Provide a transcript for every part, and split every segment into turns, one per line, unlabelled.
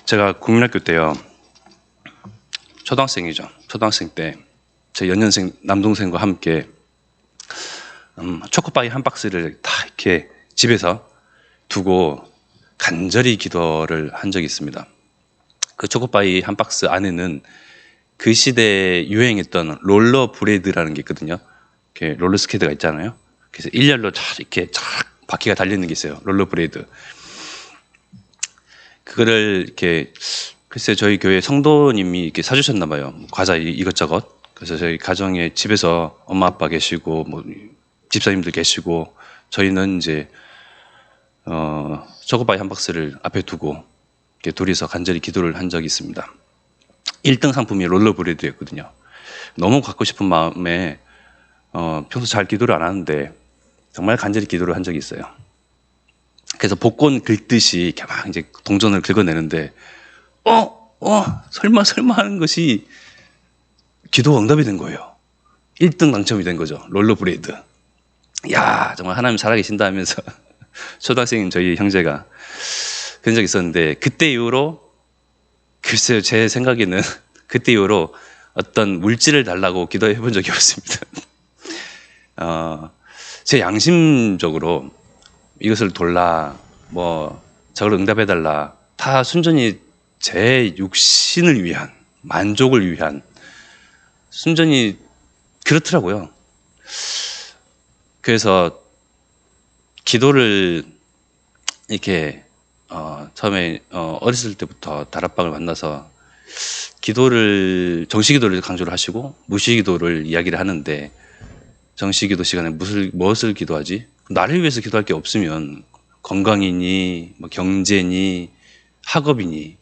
제가 국민학교 때요, 초등학생이죠. 초등학생 때 제 연년생 남동생과 함께 초코바이 한 박스를 다 이렇게 집에서 두고 간절히 기도를 한 적이 있습니다. 그 초코바이 한 박스 안에는 그 시대에 유행했던 롤러 브레이드라는 게 있거든요. 이렇게 롤러 스케이트가 있잖아요. 그래서 일렬로 이렇게 쫙 바퀴가 달리는 게 있어요. 롤러 브레이드. 그거를 이렇게, 글쎄 저희 교회 성도님이 이렇게 사주셨나 봐요. 과자 이것저것. 그래서 저희 가정에 집에서 엄마 아빠 계시고 뭐 집사님들 계시고 저희는 이제 초코바이 한 박스를 앞에 두고 이렇게 둘이서 간절히 기도를 한 적이 있습니다. 1등 상품이 롤러브레이드였거든요. 너무 갖고 싶은 마음에 평소 잘 기도를 안 하는데 정말 간절히 기도를 한 적이 있어요. 그래서 복권 긁듯이 이렇게 막 이제 동전을 긁어내는데 설마 하는 것이 기도 응답이 된 거예요. 1등 당첨이 된 거죠. 롤러브레이드. 야, 정말 하나님 살아계신다 하면서 초등학생인 저희 형제가 그런 적이 있었는데, 그때 이후로 글쎄요, 제 생각에는 그때 이후로 어떤 물질을 달라고 기도해 본 적이 없습니다. 제 양심적으로 이것을 돌라, 뭐 저걸 응답해 달라, 다 순전히 제 육신을 위한, 만족을 위한, 순전히 그렇더라고요. 그래서 기도를 이렇게 처음에 어렸을 때부터 다락방을 만나서 기도를, 정시기도를 강조를 하시고 무시기도를 이야기를 하는데, 정시기도 시간에 무엇을 기도하지? 나를 위해서 기도할 게 없으면 건강이니 뭐 경제니 학업이니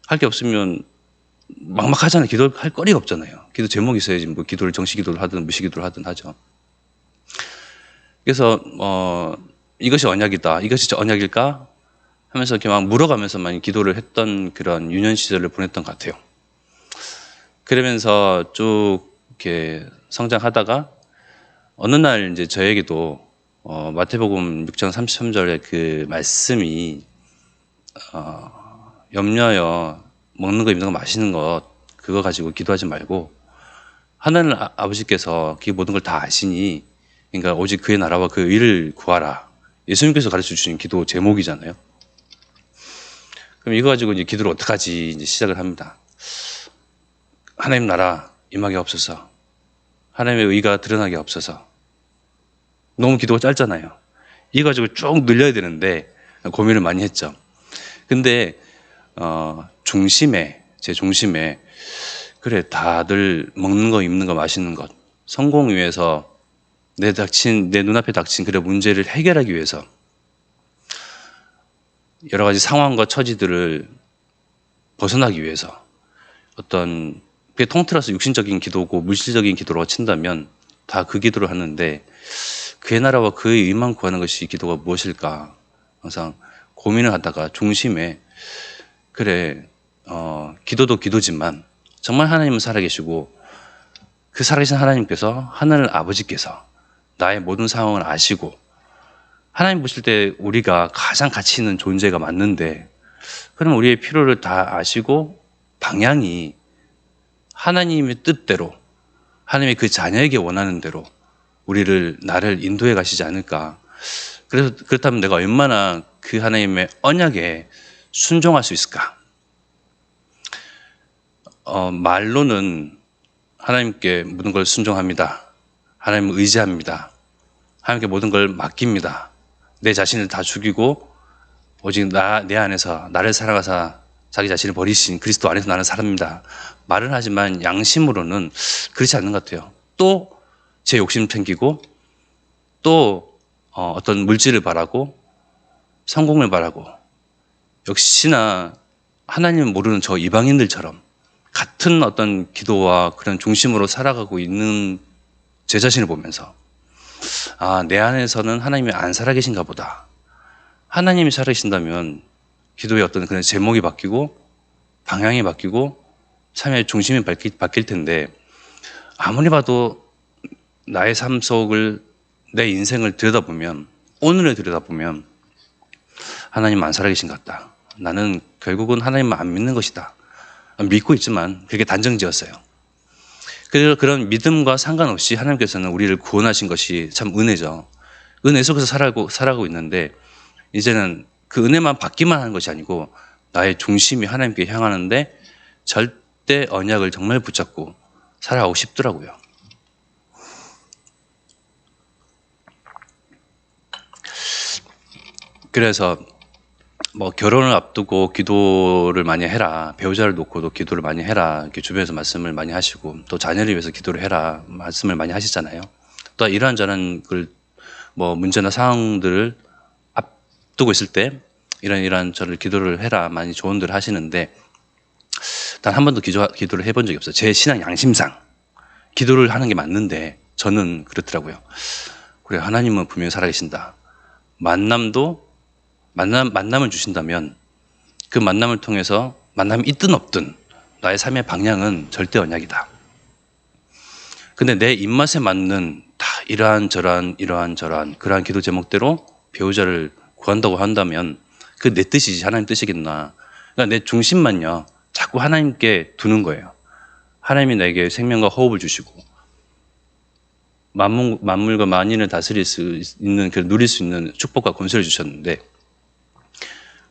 할 게 없으면 막막하잖아요. 기도할 거리가 없잖아요. 기도 제목이 있어야지 뭐 기도를 정시기도를 하든 무시기도를 하든 하죠. 그래서 이것이 언약이다, 이것이 언약일까 하면서 이렇게 막 물어가면서만 기도를 했던 그런 유년 시절을 보냈던 것 같아요. 그러면서 쭉 이렇게 성장하다가 어느 날 이제 저에게도 마태복음 6장 33절의 그 말씀이 염려여, 먹는 거 입는 거 마시는 것 그거 가지고 기도하지 말고 하나님 아버지께서 그 모든 걸 다 아시니, 그러니까 오직 그의 나라와 그 의를 구하라, 예수님께서 가르쳐 주신 기도 제목이잖아요. 그럼 이거 가지고 이제 기도를 어떡하지 이제 시작을 합니다. 하나님 나라 임하게 없어서, 하나님의 의가 드러나게 없어서. 너무 기도가 짧잖아요. 이거 가지고 쭉 늘려야 되는데 고민을 많이 했죠. 근데 제 중심에 그래, 다들 먹는 거 입는 거 마시는 것, 성공 위해서 내 눈앞에 닥친 그런 문제를 해결하기 위해서 여러 가지 상황과 처지들을 벗어나기 위해서, 어떤 그게 통틀어서 육신적인 기도고 물질적인 기도라고 친다면 다 그 기도를 하는데, 그의 나라와 그의 의만 구하는 것이 기도가 무엇일까 항상 고민을 하다가 중심에 그래, 기도도 기도지만 정말 하나님은 살아계시고 그 살아계신 하나님께서, 하늘 아버지께서 나의 모든 상황을 아시고 하나님 보실 때 우리가 가장 가치 있는 존재가 맞는데, 그럼 우리의 필요를 다 아시고 방향이 하나님의 뜻대로, 하나님의 그 자녀에게 원하는 대로 나를 인도해 가시지 않을까. 그래서 그렇다면 내가 얼마나 그 하나님의 언약에 순종할 수 있을까. 말로는 하나님께 모든 걸 순종합니다, 하나님을 의지합니다, 하나님께 모든 걸 맡깁니다, 내 자신을 다 죽이고 오직 내 안에서 나를 사랑하사 자기 자신을 버리신 그리스도 안에서 나는 삽니다, 말은 하지만 양심으로는 그렇지 않는 것 같아요. 또 제 욕심 챙기고 또 어떤 물질을 바라고 성공을 바라고, 역시나 하나님을 모르는 저 이방인들처럼 같은 어떤 기도와 그런 중심으로 살아가고 있는 제 자신을 보면서, 내 안에서는 하나님이 안 살아계신가 보다. 하나님이 살아계신다면 기도의 어떤 그런 제목이 바뀌고 방향이 바뀌고 삶의 중심이 바뀔 텐데, 아무리 봐도 나의 삶 속을, 내 인생을 들여다보면, 오늘을 들여다보면 하나님 안 살아계신 것 같다. 나는 결국은 하나님만 안 믿는 것이다. 믿고 있지만 그렇게 단정지었어요. 그래서 그런 믿음과 상관없이 하나님께서는 우리를 구원하신 것이 참 은혜죠. 은혜 속에서 살아가고 있는데 이제는 그 은혜만 받기만 하는 것이 아니고 나의 중심이 하나님께 향하는데 절대 언약을 정말 붙잡고 살아가고 싶더라고요. 그래서 뭐 결혼을 앞두고 기도를 많이 해라. 배우자를 놓고도 기도를 많이 해라. 이렇게 주변에서 말씀을 많이 하시고 또 자녀를 위해서 기도를 해라. 말씀을 많이 하시잖아요. 또 이러한저러한 뭐 문제나 상황들을 앞두고 있을 때 이런 저를 기도를 해라. 많이 조언들을 하시는데 단 한 번도 기도를 해본 적이 없어요. 제 신앙 양심상 기도를 하는 게 맞는데 저는 그렇더라고요. 그래, 하나님은 분명히 살아계신다. 만남을 주신다면 그 만남을 통해서 만남이 있든 없든 나의 삶의 방향은 절대 언약이다. 근데 내 입맛에 맞는 다 이러한 저러한 그러한 기도 제목대로 배우자를 구한다고 한다면 그 내 뜻이지 하나님 뜻이겠나. 그러니까 내 중심만요 자꾸 하나님께 두는 거예요. 하나님이 나에게 생명과 호흡을 주시고 만물과 만인을 다스릴 수 있는, 누릴 수 있는 축복과 권세를 주셨는데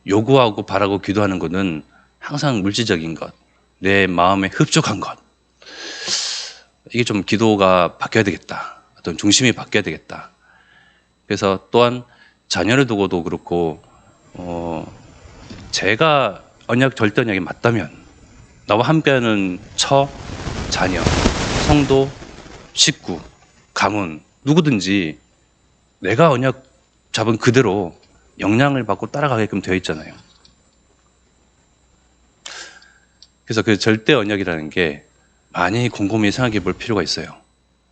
요구하고 바라고 기도하는 것은 항상 물질적인 것, 내 마음에 흡족한 것. 이게 좀 기도가 바뀌어야 되겠다. 어떤 중심이 바뀌어야 되겠다. 그래서 또한 자녀를 두고도 그렇고 제가 절대 언약이 맞다면 나와 함께하는 자녀, 성도, 식구, 가문 누구든지 내가 언약 잡은 그대로 영향을 받고 따라가게끔 되어 있잖아요. 그래서 그 절대 언약이라는 게 많이 곰곰이 생각해 볼 필요가 있어요.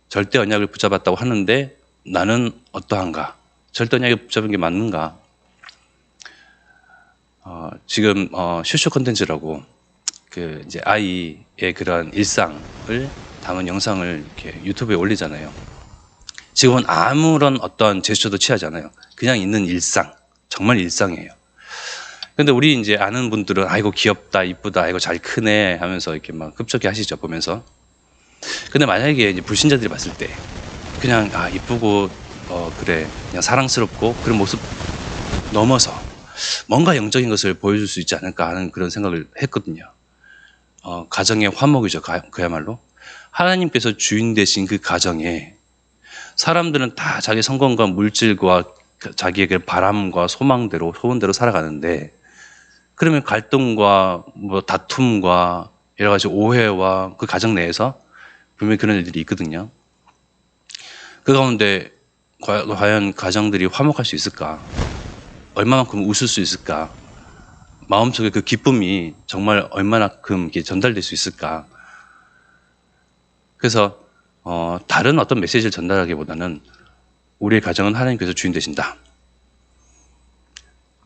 절대 언약을 붙잡았다고 하는데 나는 어떠한가? 절대 언약을 붙잡은 게 맞는가? 지금 슈슈 컨텐츠라고 이제 아이의 그런 일상을 담은 영상을 이렇게 유튜브에 올리잖아요. 지금은 아무런 어떤 제스처도 취하지 않아요. 그냥 있는 일상, 정말 일상이에요. 근데 우리 이제 아는 분들은 아이고 귀엽다, 이쁘다, 아이고 잘 크네 하면서 이렇게 막 흡족해 하시죠, 보면서. 근데 만약에 이제 불신자들이 봤을 때 그냥 이쁘고 그래 그냥 사랑스럽고 그런 모습 넘어서 뭔가 영적인 것을 보여줄 수 있지 않을까 하는 그런 생각을 했거든요. 가정의 화목이죠, 그야말로. 하나님께서 주인 되신 그 가정에 사람들은 다 자기 성공과 물질과 자기의 그 바람과 소망대로, 소원대로 살아가는데 그러면 갈등과 뭐 다툼과 여러 가지 오해와 그 가정 내에서 분명히 그런 일들이 있거든요. 그 가운데 과연 가정들이 화목할 수 있을까? 얼마만큼 웃을 수 있을까? 마음속에 그 기쁨이 정말 얼마만큼 전달될 수 있을까? 그래서 다른 어떤 메시지를 전달하기보다는 우리의 가정은 하나님께서 주인 되신다.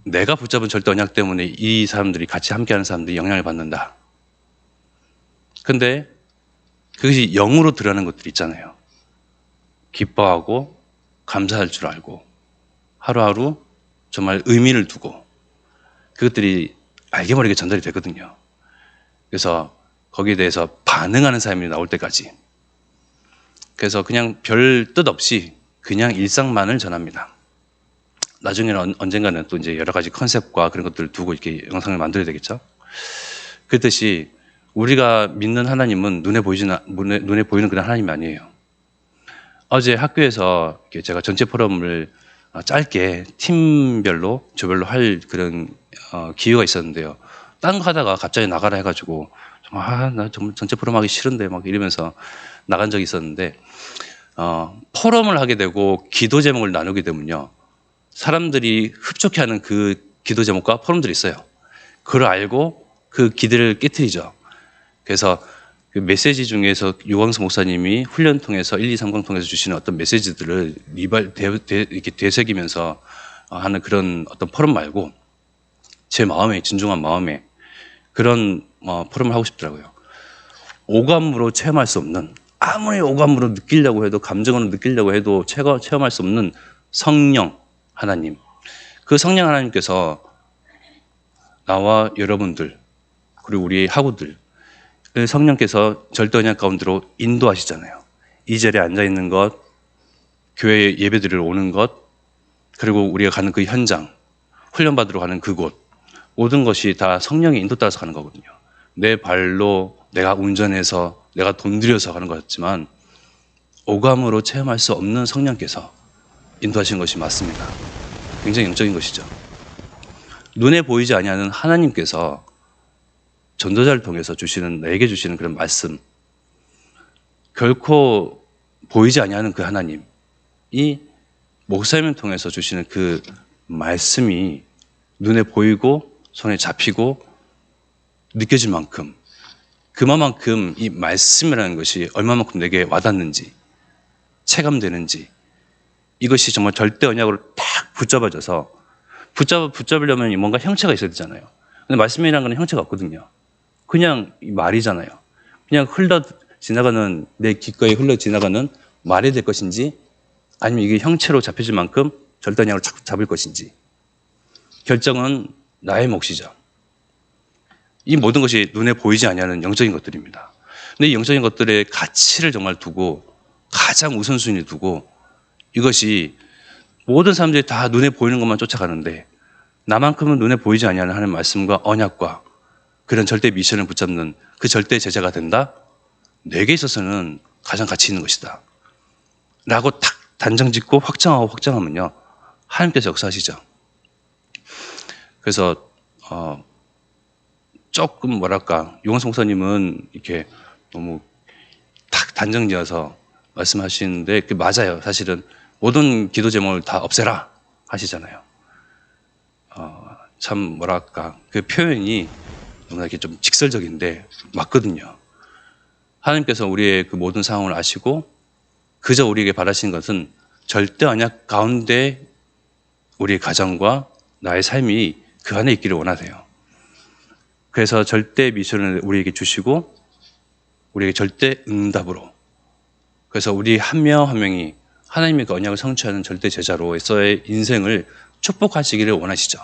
내가 붙잡은 절대 언약 때문에 이 사람들이 같이 함께하는 사람들이 영향을 받는다. 근데 그것이 영으로 드러나는 것들이 있잖아요. 기뻐하고 감사할 줄 알고 하루하루 정말 의미를 두고 그것들이 알게 모르게 전달이 되거든요. 그래서 거기에 대해서 반응하는 사람이 나올 때까지. 그래서 그냥 별 뜻 없이 그냥 일상만을 전합니다. 나중에는 언젠가는 또 이제 여러 가지 컨셉과 그런 것들을 두고 이렇게 영상을 만들어야 되겠죠. 그렇듯이 우리가 믿는 하나님은 눈에 보이는 그런 하나님이 아니에요. 어제 학교에서 제가 전체 포럼을 짧게 팀별로 조별로 할 그런 기회가 있었는데요. 딴 거 하다가 갑자기 나가라 해가지고 나 정말 전체 포럼 하기 싫은데 막 이러면서 나간 적이 있었는데 포럼을 하게 되고 기도 제목을 나누게 되면요. 사람들이 흡족해하는 그 기도 제목과 포럼들이 있어요. 그걸 알고 그 기대를 깨트리죠. 그래서 그 메시지 중에서 유광수 목사님이 훈련 통해서 1, 2, 3강 통해서 주시는 어떤 메시지들을 이렇게 되새기면서 하는 그런 어떤 포럼 말고 제 마음에, 진중한 마음에 그런 포럼을 하고 싶더라고요. 오감으로 체험할 수 없는, 아무리 오감으로 느끼려고 해도, 감정으로 느끼려고 해도 체험할 수 없는 성령 하나님. 그 성령 하나님께서 나와 여러분들 그리고 우리 학우들 성령께서 절대 언약 가운데로 인도하시잖아요. 이 자리에 앉아 있는 것, 교회 예배드리러 오는 것, 그리고 우리가 가는 그 현장, 훈련받으러 가는 그곳, 모든 것이 다 성령의 인도 따라서 가는 거거든요. 내 발로 내가 운전해서 내가 돈 들여서 가는 거였지만 오감으로 체험할 수 없는 성령께서 인도하신 것이 맞습니다. 굉장히 영적인 것이죠. 눈에 보이지 아니하는 하나님께서 전도자를 통해서 주시는, 내게 주시는 그런 말씀, 결코 보이지 아니하는 그 하나님이 목사님을 통해서 주시는 그 말씀이 눈에 보이고 손에 잡히고 느껴질 만큼, 그만큼 이 말씀이라는 것이 얼마만큼 내게 와닿는지, 체감되는지, 이것이 정말 절대 언약으로 딱 붙잡아져서 붙잡으려면 뭔가 형체가 있어야 되잖아요. 근데 말씀이라는 건 형체가 없거든요. 그냥 말이잖아요. 그냥 지나가는, 내 귓가에 흘러 지나가는 말이 될 것인지, 아니면 이게 형체로 잡혀질 만큼 절대 언약으로 잡을 것인지, 결정은 나의 몫이죠. 이 모든 것이 눈에 보이지 아니하는 영적인 것들입니다. 근데 이 영적인 것들의 가치를 정말 두고, 가장 우선순위 두고, 이것이 모든 사람들이 다 눈에 보이는 것만 쫓아가는데 나만큼은 눈에 보이지 아니하는 하나님의 말씀과 언약과 그런 절대 미션을 붙잡는 그 절대 제자가 된다? 내게 있어서는 가장 가치 있는 것이다 라고 탁 단정짓고 확정하면요, 하나님께서 역사하시죠. 그래서 조금 뭐랄까, 용원성 목사님은 이렇게 너무 탁 단정지어서 말씀하시는데 그게 맞아요. 사실은 모든 기도 제목을 다 없애라 하시잖아요. 참 뭐랄까, 그 표현이 너무나 이렇게 좀 직설적인데 맞거든요. 하나님께서 우리의 그 모든 상황을 아시고 그저 우리에게 바라시는 것은 절대 언약 가운데 우리의 가정과 나의 삶이 그 안에 있기를 원하세요. 그래서 절대 미션을 우리에게 주시고 우리에게 절대 응답으로, 그래서 우리 한 명 한 명이 하나님의 그 언약을 성취하는 절대 제자로서의 인생을 축복하시기를 원하시죠.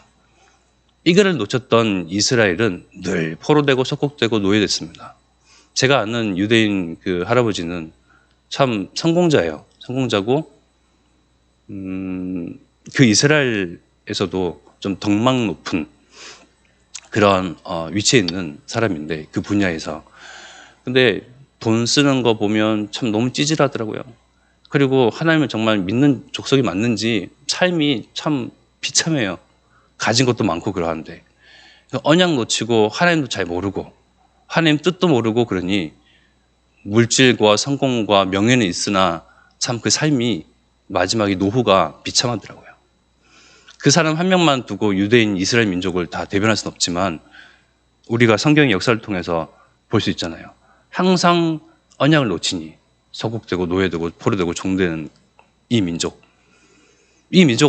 이거를 놓쳤던 이스라엘은 늘 포로되고 속국되고 노예됐습니다. 제가 아는 유대인 그 할아버지는 참 성공자예요. 성공자고 그 이스라엘에서도 좀 덕망 높은 그런 위치에 있는 사람인데, 그 분야에서. 근데 돈 쓰는 거 보면 참 너무 찌질하더라고요. 그리고 하나님을 정말 믿는 족속이 맞는지 삶이 참 비참해요. 가진 것도 많고 그러한데 언약 놓치고 하나님도 잘 모르고 하나님 뜻도 모르고 그러니 물질과 성공과 명예는 있으나 참 그 삶이 마지막에 노후가 비참하더라고요. 그 사람 한 명만 두고 유대인 이스라엘 민족을 다 대변할 수는 없지만 우리가 성경의 역사를 통해서 볼 수 있잖아요. 항상 언약을 놓치니 서국되고 노예되고 포로되고 종되는 이 민족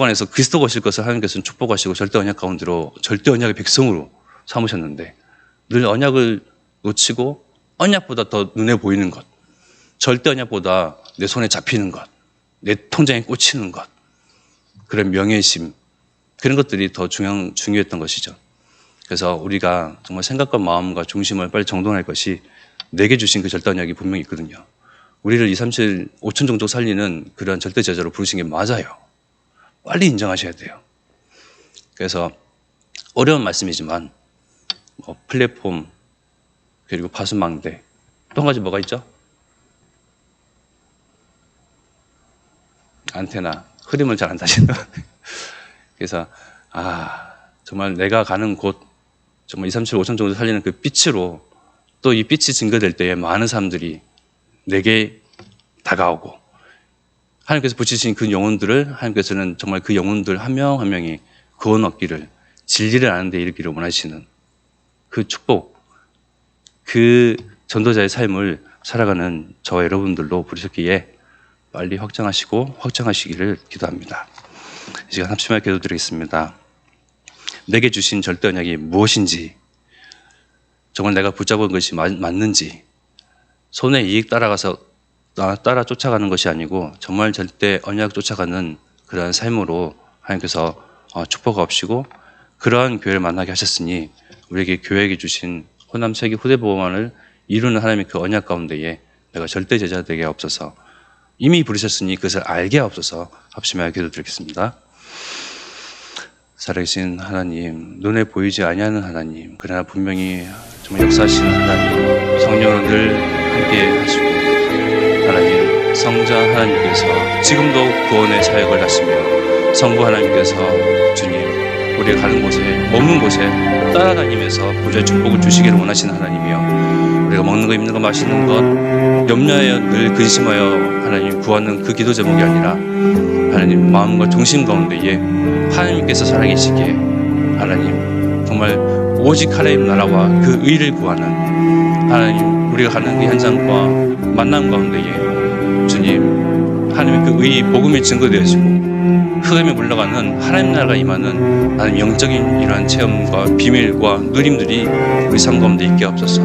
안에서 그리스도가 오실 것을 하나님께서는 축복하시고 절대 언약 가운데로 절대 언약의 백성으로 삼으셨는데 늘 언약을 놓치고 언약보다 더 눈에 보이는 것, 절대 언약보다 내 손에 잡히는 것, 내 통장에 꽂히는 것, 그런 명예심, 그런 것들이 더 중요했던 것이죠. 그래서 우리가 정말 생각과 마음과 중심을 빨리 정돈할 것이 내게 주신 그 절대 언약이 분명히 있거든요. 우리를 237, 5천 종족 살리는 그런 절대 제자로 부르신 게 맞아요. 빨리 인정하셔야 돼요. 그래서 어려운 말씀이지만 플랫폼 그리고 파수망대 또 한 가지 뭐가 있죠? 안테나, 흐름을 잘 안 타시는. 그래서 정말 내가 가는 곳 정말 237, 5천 정도 살리는 그 빛으로 또 이 빛이 증거될 때에 많은 사람들이 내게 다가오고 하나님께서 붙이신 그 영혼들을 하나님께서는 정말 그 영혼들 한 명 한 명이 구원 얻기를, 진리를 아는 데 이르기를 원하시는 그 축복, 그 전도자의 삶을 살아가는 저와 여러분들로 부르셨기에 빨리 확장하시기를 기도합니다. 이 시간 합심하여 기도드리겠습니다. 내게 주신 절대 언약이 무엇인지, 정말 내가 붙잡은 것이 맞는지, 손의 이익 따라 쫓아가는 것이 아니고 정말 절대 언약 쫓아가는 그러한 삶으로 하나님께서 축복하옵시고 그러한 교회를 만나게 하셨으니 우리에게 교회에게 주신 호남 세계 후대보호만을 이루는 하나님의 그 언약 가운데에 내가 절대 제자 되게 하옵소서. 이미 부르셨으니 그것을 알게 하옵소서. 합심하여 기도드리겠습니다. 살아계신 하나님, 눈에 보이지 아니하는 하나님, 그러나 분명히 정말 역사하시는 하나님, 성령으로 늘 함께 하시고 하나님, 성자 하나님께서 지금도 구원의 사역을 하시며 성부 하나님께서 주님, 우리가 가는 곳에, 먹는 곳에 따라다니면서 보좌의 축복을 주시기를 원하시는 하나님이여, 우리가 먹는 거, 입는 거, 마시는 것 염려하여 늘 근심하여 하나님 구하는 그 기도 제목이 아니라 하나님 마음과 중심 가운데에 하나님께서 살아계시기에 하나님 정말 오직 하나님 나라와 그 의를 구하는 하나님, 우리가 가는 그 현장과 만남 가운데에 주님 하나님의 그 의의 복음이 증거되어지고 흑암에 물러가는 하나님 나라가 임하는 하나님 영적인 이러한 체험과 비밀과 누림들이 우리 삶 가운데 있게 하옵소서.